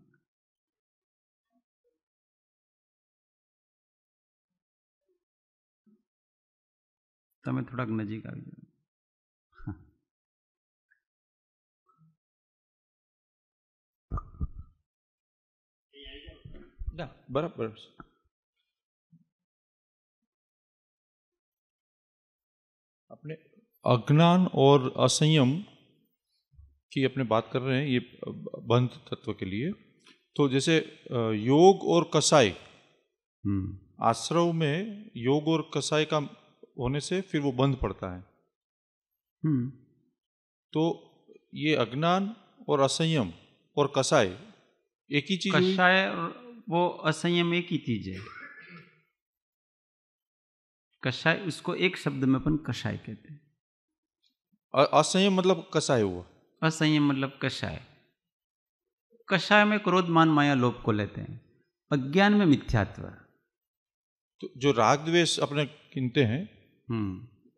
તમે થોડાક નજીક આવી જાઓ. बराबर। अपने अज्ञान और असंयम की अपने बात कर रहे हैं, ये बंध तत्व के लिए। तो जैसे योग और कसाई, आश्रव में योग और कसाई का होने से फिर वो बंध पड़ता है। तो ये अज्ञान और असंयम और कसाई एक ही चीज? कषाय वो असंयम एक ही चीज है। कषाय उसको एक शब्द में अपन कषाय कहते हैं। असंयम मतलब कषाय हुआ, असंयम मतलब कषाय। कषाय में क्रोध मान माया लोभ को लेते हैं, अज्ञान में मिथ्यात्व। तो जो राग द्वेष अपने गिनते हैं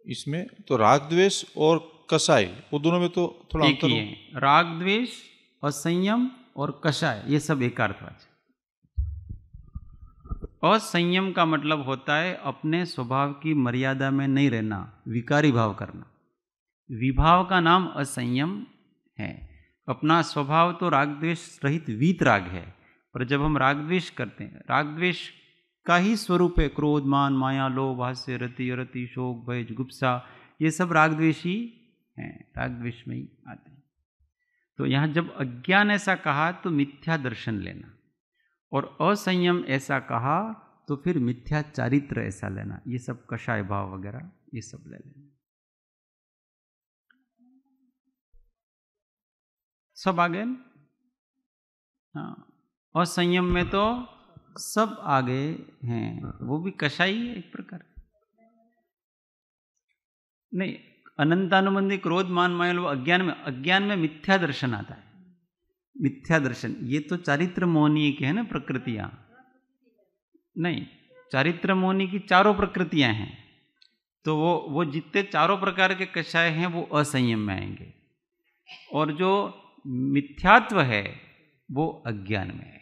इसमें, तो राग द्वेष और कषाय वो दोनों में तो थोड़ा एक ही है। राग द्वेष, असंयम और कषाय ये सब एकार्थवाच। असंयम का मतलब होता है अपने स्वभाव की मर्यादा में नहीं रहना, विकारी भाव करना। विभाव का नाम असंयम है। अपना स्वभाव तो राग द्वेष रहित वीत राग है, पर जब हम राग द्वेष करते हैं, राग द्वेष का ही स्वरूप है क्रोध मान माया लोभ हास्य रति अरति शोक भय जुगुप्सा, ये सब राग द्वेष ही हैं, राग द्वेष में ही आते हैं। तो यहाँ जब अज्ञान ऐसा कहा तो मिथ्या दर्शन लेना, और असंयम ऐसा कहा तो फिर मिथ्या चारित्र ऐसा लेना। ये सब कषाय भाव वगैरह ये सब ले लेना। सब आ गए? हाँ, असंयम में तो सब आगे हैं, वो भी कषाई है एक प्रकार। नहीं, अनंतानुबंधी क्रोध मान माया लोभ अज्ञान में मिथ्या दर्शन आता है। मिथ्या दर्शन ये तो चारित्र मोहनी के है ना, प्रकृतियां नहीं, चारित्र मोहनी की चारों प्रकृतियां हैं। तो वो जितने चारों प्रकार के कषाय हैं वो असंयम में आएंगे, और जो मिथ्यात्व है वो अज्ञान में आएगा।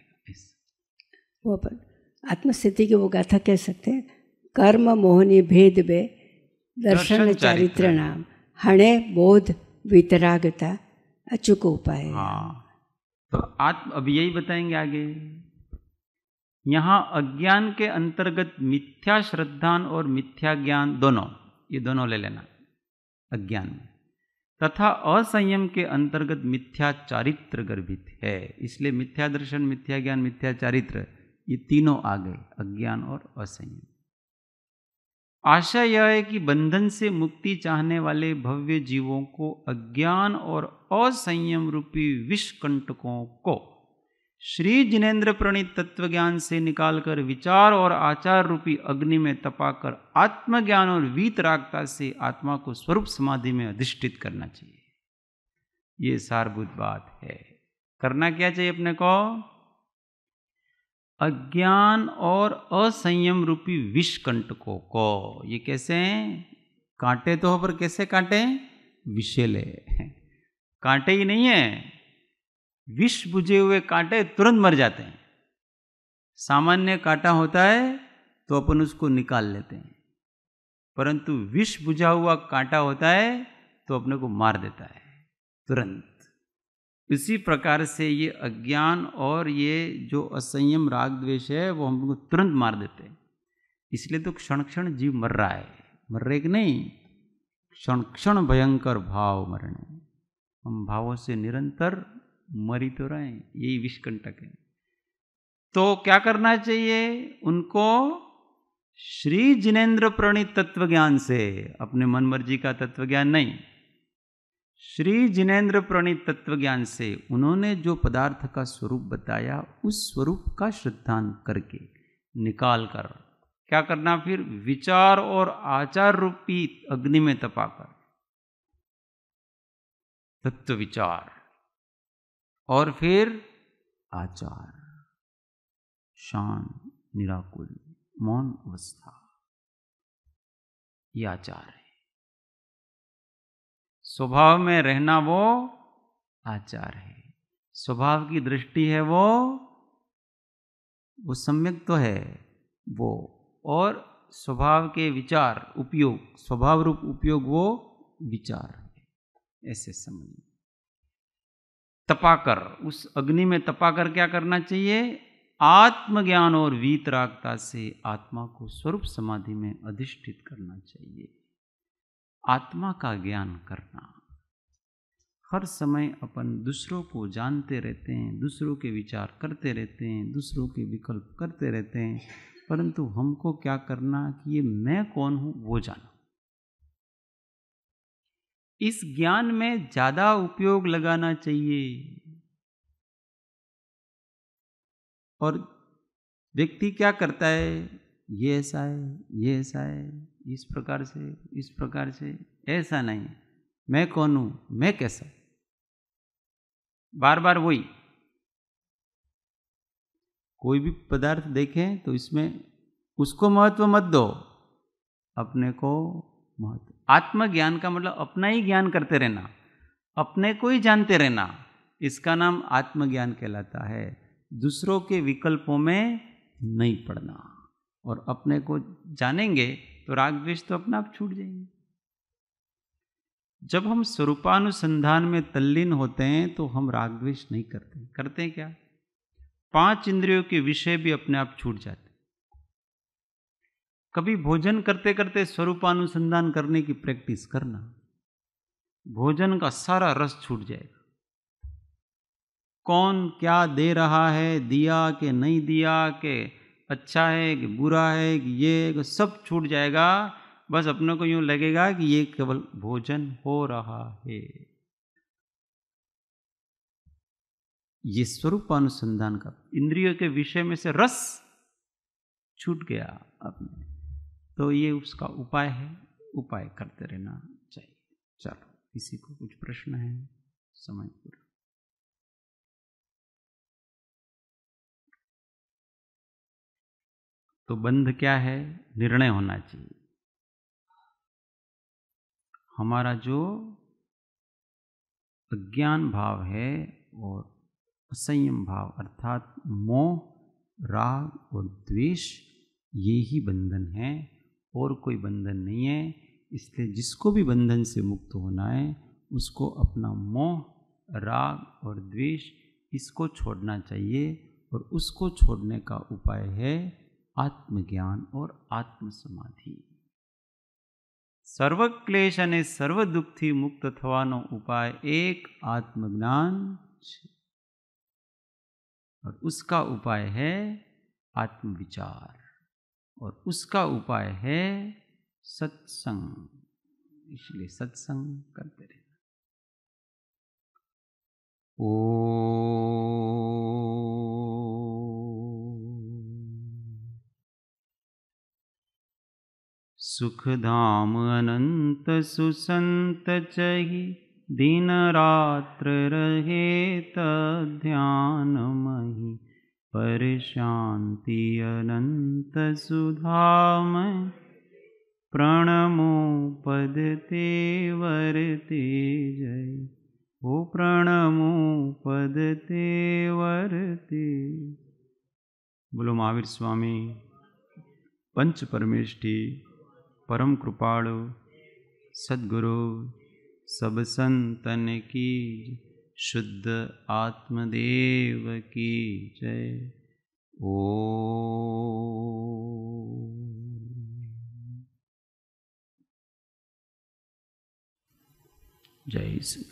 वो अपन आत्मस्थिति की वो गाथा कह सकते हैं, कर्म मोहनी भेद बे दर्शन चारित्र नाम, हणे बोध वितरागता अचूक उपाय। हाँ, तो अब यही बताएंगे आगे। यहाँ अज्ञान के अंतर्गत मिथ्या श्रद्धान और मिथ्या ज्ञान दोनों, ये दोनों ले लेना अज्ञान में, तथा असंयम के अंतर्गत मिथ्या चारित्र गर्भित है। इसलिए मिथ्या दर्शन, मिथ्या ज्ञान, मिथ्या चारित्र ये तीनों आ गए, अज्ञान और असंयम। आशा यह है कि बंधन से मुक्ति चाहने वाले भव्य जीवों को अज्ञान और असंयम रूपी विषकंटकों को श्री जिनेन्द्र प्रणीत तत्व ज्ञान से निकालकर विचार और आचार रूपी अग्नि में तपाकर आत्मज्ञान और वीतरागता से आत्मा को स्वरूप समाधि में अधिष्ठित करना चाहिए। ये सारभूत बात है। करना क्या चाहिए अपने को? अज्ञान और असंयम रूपी विषकंटकों को, ये कैसे हैं? कांटे तो हो पर कैसे कांटे? विषैले कांटे ही नहीं है, विष बुझे हुए कांटे तुरंत मर जाते हैं। सामान्य कांटा होता है तो अपन उसको निकाल लेते हैं, परंतु विष बुझा हुआ कांटा होता है तो अपने को मार देता है तुरंत। इसी प्रकार से ये अज्ञान और ये जो असंयम राग द्वेष है वो हमको तुरंत मार देते हैं। इसलिए तो क्षण क्षण जीव मर रहा है, मर रहे कि नहीं? क्षण क्षण भयंकर भाव मरने, हम भावों से निरंतर मरी तो रहे हैं, यही विषकंटक है। तो क्या करना चाहिए उनको? श्री जिनेन्द्र प्रणीत तत्व ज्ञान से, अपने मन मर्जी का तत्व ज्ञान नहीं, श्री जिनेन्द्र प्रणीत तत्व ज्ञान से उन्होंने जो पदार्थ का स्वरूप बताया उस स्वरूप का श्रद्धांत करके निकाल कर क्या करना, फिर विचार और आचार रूपी अग्नि में तपाकर तत्व विचार और फिर आचार, शांत निराकुल मौन अवस्था, ये आचार है। स्वभाव में रहना वो आचार है, स्वभाव की दृष्टि है वो सम्यक तो है वो, और स्वभाव के विचार उपयोग, स्वभाव रूप उपयोग वो विचार है। ऐसे समझ तपाकर, उस अग्नि में तपाकर क्या करना चाहिए, आत्मज्ञान और वीतरागता से आत्मा को स्वरूप समाधि में अधिष्ठित करना चाहिए। आत्मा का ज्ञान करना। हर समय अपन दूसरों को जानते रहते हैं, दूसरों के विचार करते रहते हैं, दूसरों के विकल्प करते रहते हैं, परंतु हमको क्या करना कि ये मैं कौन हूं वो जाना। इस ज्ञान में ज्यादा उपयोग लगाना चाहिए। और व्यक्ति क्या करता है, ये ऐसा है, ये ऐसा है, इस प्रकार से, इस प्रकार से, ऐसा नहीं, मैं कौन हूं, मैं कैसा, बार बार वही। कोई भी पदार्थ देखें तो इसमें उसको महत्व मत दो, अपने को महत्व। आत्मज्ञान का मतलब अपना ही ज्ञान करते रहना, अपने को ही जानते रहना, इसका नाम आत्मज्ञान कहलाता है। दूसरों के विकल्पों में नहीं पड़ना। और अपने को जानेंगे तो राग द्वेष तो अपना आप छूट जाएंगे। जब हम स्वरूपानुसंधान में तल्लीन होते हैं तो हम राग द्वेष नहीं करते। करते हैं क्या, 5 इंद्रियों के विषय भी अपने आप छूट जाते। कभी भोजन करते करते स्वरूपानुसंधान करने की प्रैक्टिस करना, भोजन का सारा रस छूट जाएगा। कौन क्या दे रहा है, दिया कि नहीं दिया, कि अच्छा है कि बुरा है, कि ये सब छूट जाएगा। बस अपने को यूं लगेगा कि ये केवल भोजन हो रहा है। ये स्वरूपानुसंधान का, इंद्रियों के विषय में से रस छूट गया अपने, तो ये उसका उपाय है। उपाय करते रहना चाहिए। चलो, किसी को कुछ प्रश्न है? समय पूरा। तो बंध क्या है? निर्णय होना चाहिए। हमारा जो अज्ञान भाव है और असंयम भाव अर्थात मोह, राग और द्वेष, ये ही बंधन है और कोई बंधन नहीं है। इसलिए जिसको भी बंधन से मुक्त होना है उसको अपना मोह, राग और द्वेष इसको छोड़ना चाहिए। और उसको छोड़ने का उपाय है आत्मज्ञान और आत्मसमाधि। सर्व क्लेश અને સર્વ દુઃખથી મુક્ત થવાનો ઉપાય એક આત્મજ્ઞાન છે और उसका उपाय है आत्मविचार और उसका उपाय है सत्संग। इसलिए सत्संग करते रहना। सुखधाम अनंत सुसंत चहि, दिन रात्र रहे तध्यान महि। पर शांति अनंत सुधामय, प्रणमो पद ते वरते जय। ओ प्रणमो पद ते वरते। बोलो महावीर स्वामी पंच परमेष्ठी परम कृपाणु सद्गुरु सब संतन की शुद्ध आत्मदेव की जय। ओ जय श्री